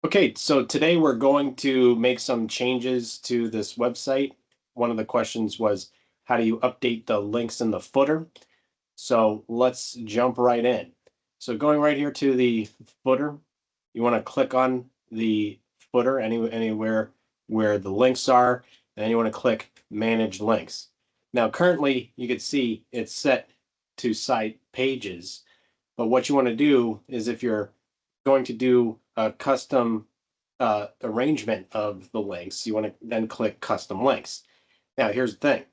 Okay, so today we're going to make some changes to this website. One of the questions was, how do you update the links in the footer? So let's jump right in. So going right here to the footer, you want to click on the footer anywhere where the links are, and then you want to click Manage Links. Now, currently, you can see it's set to cite pages, but what you want to do is if you're going to do a custom arrangement of the links, you want to then click Custom Links. Now, here's the thing.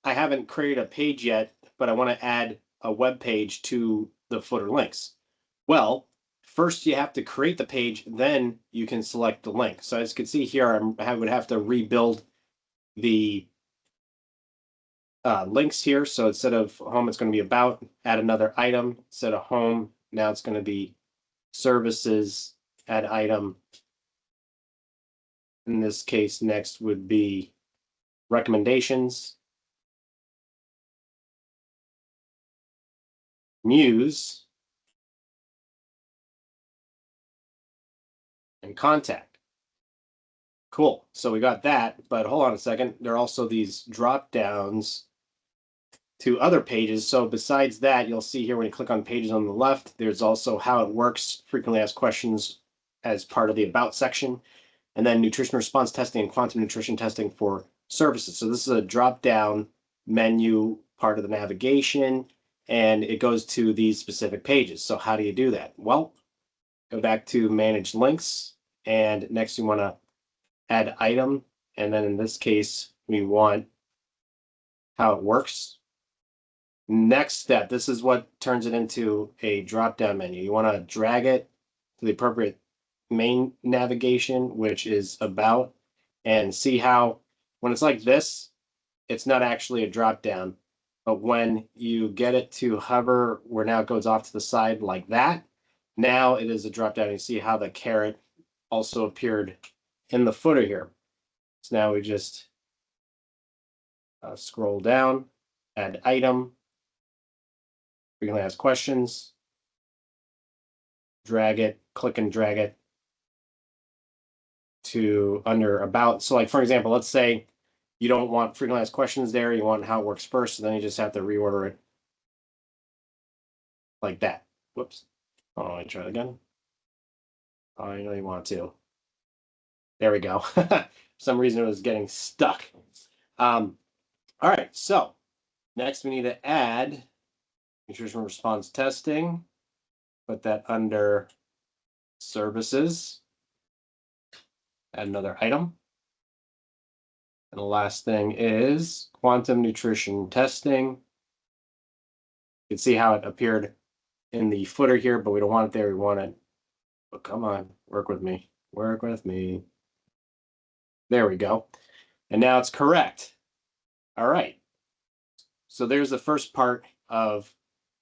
I haven't created a page yet, but I want to add a web page to the footer links. Well, first you have to create the page, then you can select the link. So as you can see here, I would have to rebuild the links here. So instead of home, it's going to be about, add another item. Instead of home, now it's going to be services, add item. In this case, next would be recommendations, news, and contact. Cool. So we got that, but hold on a second. There are also these drop downs to other pages. So besides that, you'll see here when you click on pages on the left, there's also how it works, frequently asked questions as part of the about section, and then nutrition response testing and quantum nutrition testing for services. So this is a drop down menu part of the navigation, and it goes to these specific pages. So how do you do that? Well, go back to manage links, and next you want to add item, and then in this case, we want how it works. Next step, this is what turns it into a drop-down menu. You want to drag it to the appropriate main navigation, which is about, and see how when it's like this, it's not actually a drop-down, but when you get it to hover where now it goes off to the side like that, now it is a drop-down. You see how the caret also appeared in the footer here. So now we just scroll down, add item, frequently asked questions, drag it, click and drag it to under about. So like, for example, let's say you don't want frequently asked questions there, you want how it works first, so then you just have to reorder it like that. Whoops. Oh, let me try it again. Oh, I know you want to. There we go. For some reason it was getting stuck. All right, so next we need to add nutrition response testing. Put that under services. Add another item. And the last thing is quantum nutrition testing. You can see how it appeared in the footer here, but we don't want it there. We want it. But come on, work with me. Work with me. There we go. And now it's correct. All right. So there's the first part of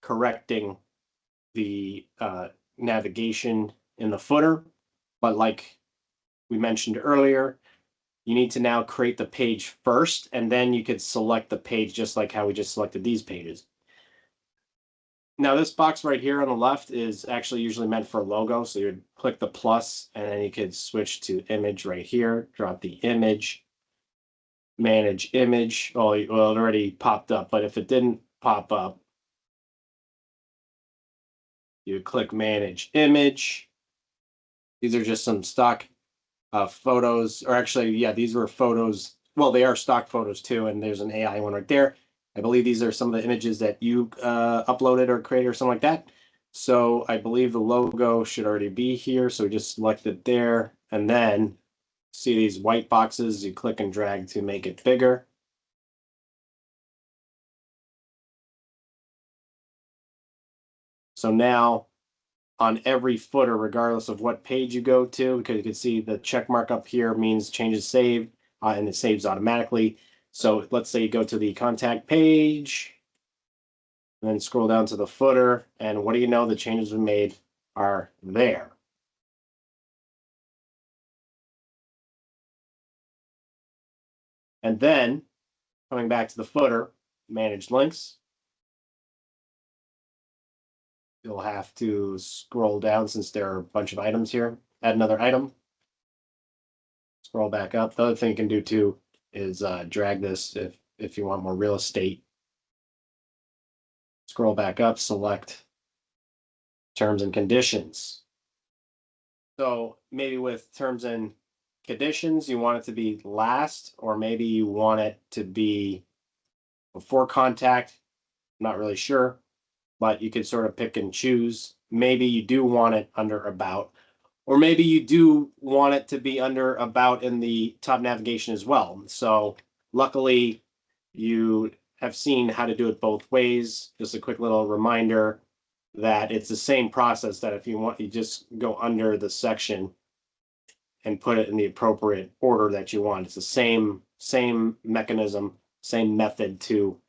correcting the navigation in the footer. But like we mentioned earlier, you need to now create the page first, and then you could select the page just like how we just selected these pages. Now this box right here on the left is actually usually meant for a logo. So you'd click the plus and then you could switch to image right here, drop the image, manage image. Oh, well, it already popped up, but if it didn't pop up, you would click manage image. These are just some stock photos, or actually, yeah, these were photos. Well, they are stock photos too, and there's an AI one right there. I believe these are some of the images that you uploaded or created or something like that. So I believe the logo should already be here. So we just select it there, and then see these white boxes, you click and drag to make it bigger. So now on every footer, regardless of what page you go to, because you can see the check mark up here means changes saved, and it saves automatically. So let's say you go to the contact page, and then scroll down to the footer, and what do you know? The changes we made are there. And then coming back to the footer, manage links. You'll have to scroll down since there are a bunch of items here. Add another item. Scroll back up. The other thing you can do too is drag this if you want more real estate. Scroll back up, select terms and conditions. So maybe with terms and conditions, you want it to be last, or maybe you want it to be before contact. I'm not really sure, but you could sort of pick and choose. Maybe you do want it under about, or maybe you do want it to be under about in the top navigation as well. So luckily you have seen how to do it both ways. Just a quick little reminder that it's the same process, that if you want, you just go under the section and put it in the appropriate order that you want. It's the same mechanism, same method to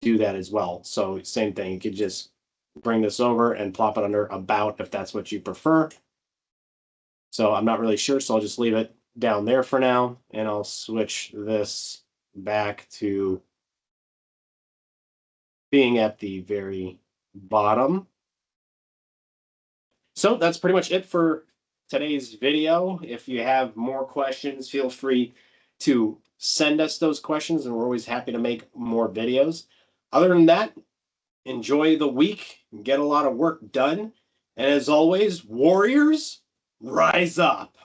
do that as well. So same thing, you could just bring this over and plop it under about if that's what you prefer. So I'm not really sure, so I'll just leave it down there for now, and I'll switch this back to being at the very bottom. So that's pretty much it for today's video. If you have more questions, feel free to send us those questions, and we're always happy to make more videos. Other than that, enjoy the week, get a lot of work done. And as always, warriors, rise up.